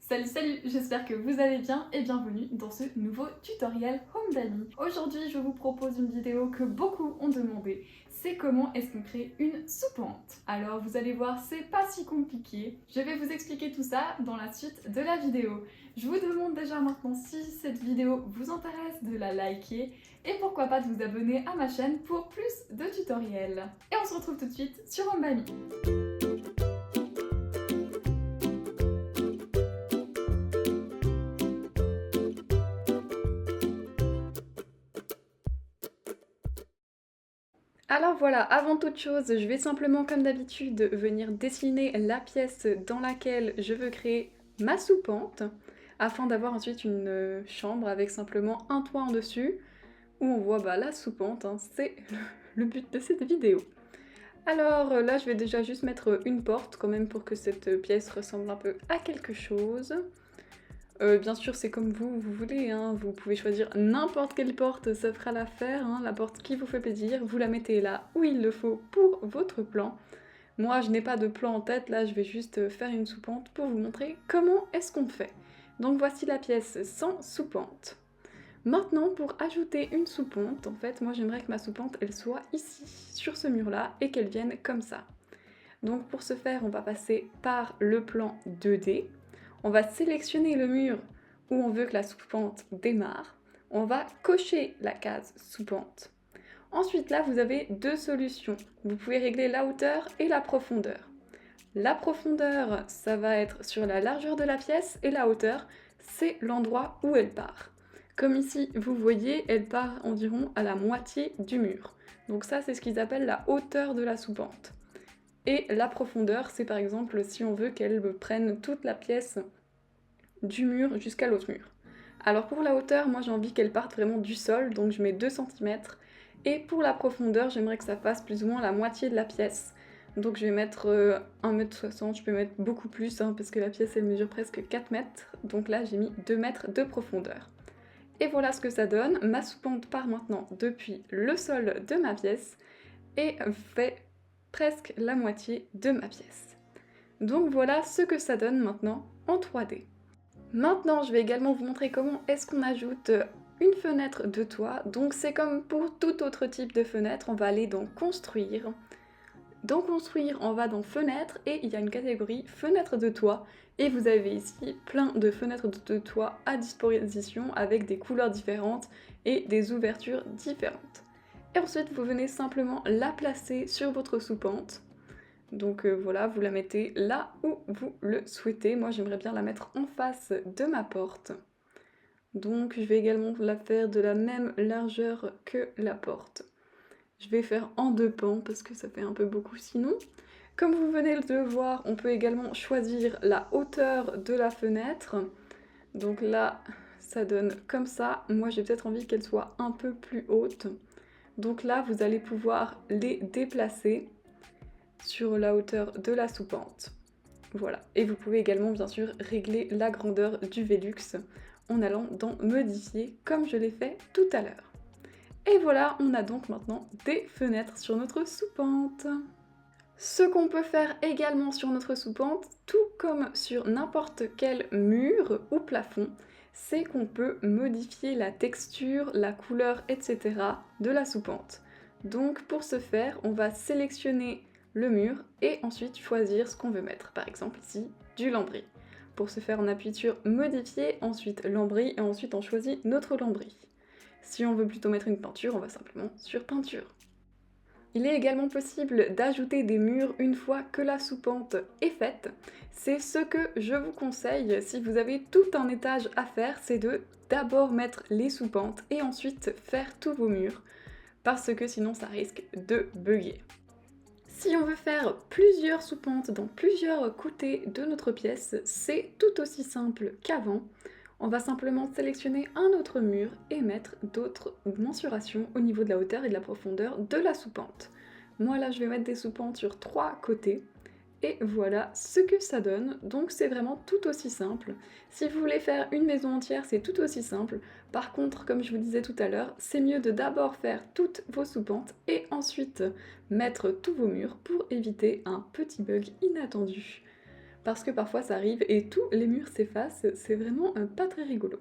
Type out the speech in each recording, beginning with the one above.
Salut, j'espère que vous allez bien et bienvenue dans ce nouveau tutoriel Home d'Ami. Aujourd'hui, je vous propose une vidéo que beaucoup ont demandé. C'est comment est-ce qu'on crée une soupente. Alors vous allez voir, c'est pas si compliqué. Je vais vous expliquer tout ça dans la suite de la vidéo. Je vous demande déjà maintenant si cette vidéo vous intéresse de la liker et pourquoi pas de vous abonner à ma chaîne pour plus de tutoriels. Et on se retrouve tout de suite sur Home d'Ami. Alors voilà, avant toute chose, je vais simplement comme d'habitude venir dessiner la pièce dans laquelle je veux créer ma soupente afin d'avoir ensuite une chambre avec simplement un toit en dessus où on voit la soupente, hein, c'est le but de cette vidéo. Alors là je vais déjà juste mettre une porte quand même pour que cette pièce ressemble un peu à quelque chose. Bien sûr, c'est comme vous voulez, hein. Vous pouvez choisir n'importe quelle porte, ça fera l'affaire, hein. La porte qui vous fait plaisir, vous la mettez là où il le faut pour votre plan. Moi, je n'ai pas de plan en tête, là, je vais juste faire une soupente pour vous montrer comment est-ce qu'on fait. Donc voici la pièce sans soupente. Maintenant, pour ajouter une soupente, en fait, moi j'aimerais que ma soupente, elle soit ici, sur ce mur-là, et qu'elle vienne comme ça. Donc pour ce faire, on va passer par le plan 2D. On va sélectionner le mur où on veut que la soupente démarre. On va cocher la case soupente. Ensuite, là, vous avez deux solutions. Vous pouvez régler la hauteur et la profondeur. La profondeur, ça va être sur la largeur de la pièce et la hauteur, c'est l'endroit où elle part. Comme ici, vous voyez, elle part environ à la moitié du mur. Donc ça, c'est ce qu'ils appellent la hauteur de la soupente. Et la profondeur, c'est par exemple si on veut qu'elle prenne toute la pièce du mur jusqu'à l'autre mur. Alors pour la hauteur, moi j'ai envie qu'elle parte vraiment du sol, donc je mets 2 cm. Et pour la profondeur, j'aimerais que ça fasse plus ou moins la moitié de la pièce. Donc je vais mettre 1,60 m, je peux mettre beaucoup plus, hein, parce que la pièce elle mesure presque 4 mètres. Donc là j'ai mis 2 mètres de profondeur. Et voilà ce que ça donne. Ma soupente part maintenant depuis le sol de ma pièce et fait presque la moitié de ma pièce. Donc voilà ce que ça donne maintenant en 3D. Maintenant, je vais également vous montrer comment est-ce qu'on ajoute une fenêtre de toit. Donc c'est comme pour tout autre type de fenêtre, on va aller dans construire. Dans construire, on va dans fenêtre et il y a une catégorie fenêtre de toit. Et vous avez ici plein de fenêtres de toit à disposition avec des couleurs différentes et des ouvertures différentes. Et ensuite, vous venez simplement la placer sur votre soupente. Donc voilà, vous la mettez là où vous le souhaitez. Moi, j'aimerais bien la mettre en face de ma porte. Donc je vais également la faire de la même largeur que la porte. Je vais faire en 2 pans parce que ça fait un peu beaucoup sinon. Comme vous venez de le voir, on peut également choisir la hauteur de la fenêtre. Donc là, ça donne comme ça. Moi, j'ai peut-être envie qu'elle soit un peu plus haute. Donc là, vous allez pouvoir les déplacer sur la hauteur de la soupente. Voilà. Et vous pouvez également, bien sûr, régler la grandeur du Velux en allant dans Modifier, comme je l'ai fait tout à l'heure. Et voilà, on a donc maintenant des fenêtres sur notre soupente. Ce qu'on peut faire également sur notre soupente, tout comme sur n'importe quel mur ou plafond, c'est qu'on peut modifier la texture, la couleur, etc. de la soupente. Donc pour ce faire, on va sélectionner le mur et ensuite choisir ce qu'on veut mettre. Par exemple ici, du lambris. Pour ce faire, on appuie sur modifier, ensuite lambris et ensuite on choisit notre lambris. Si on veut plutôt mettre une peinture, on va simplement sur peinture. Il est également possible d'ajouter des murs une fois que la soupente est faite. C'est ce que je vous conseille si vous avez tout un étage à faire, c'est de d'abord mettre les soupentes et ensuite faire tous vos murs, parce que sinon ça risque de bugger. Si on veut faire plusieurs soupentes dans plusieurs côtés de notre pièce, c'est tout aussi simple qu'avant. On va simplement sélectionner un autre mur et mettre d'autres mensurations au niveau de la hauteur et de la profondeur de la soupente. Moi là je vais mettre des soupentes sur 3 côtés et voilà ce que ça donne. Donc c'est vraiment tout aussi simple. Si vous voulez faire une maison entière, c'est tout aussi simple. Par contre, comme je vous disais tout à l'heure, c'est mieux de d'abord faire toutes vos soupentes et ensuite mettre tous vos murs pour éviter un petit bug inattendu. parce que parfois ça arrive et tous les murs s'effacent, c'est vraiment pas très rigolo.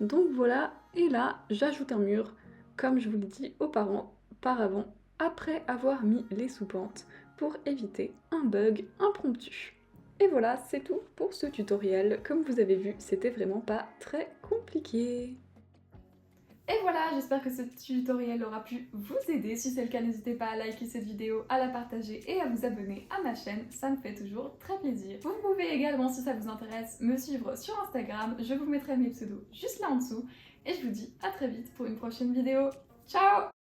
Donc voilà, et là j'ajoute un mur, comme je vous l'ai dit auparavant, après avoir mis les sous-pentes pour éviter un bug impromptu. Et voilà, c'est tout pour ce tutoriel. Comme vous avez vu, c'était vraiment pas très compliqué. Et voilà, j'espère que ce tutoriel aura pu vous aider. Si c'est le cas, n'hésitez pas à liker cette vidéo, à la partager et à vous abonner à ma chaîne, ça me fait toujours très plaisir. Vous pouvez également, si ça vous intéresse, me suivre sur Instagram, je vous mettrai mes pseudos juste là en dessous. Et je vous dis à très vite pour une prochaine vidéo. Ciao!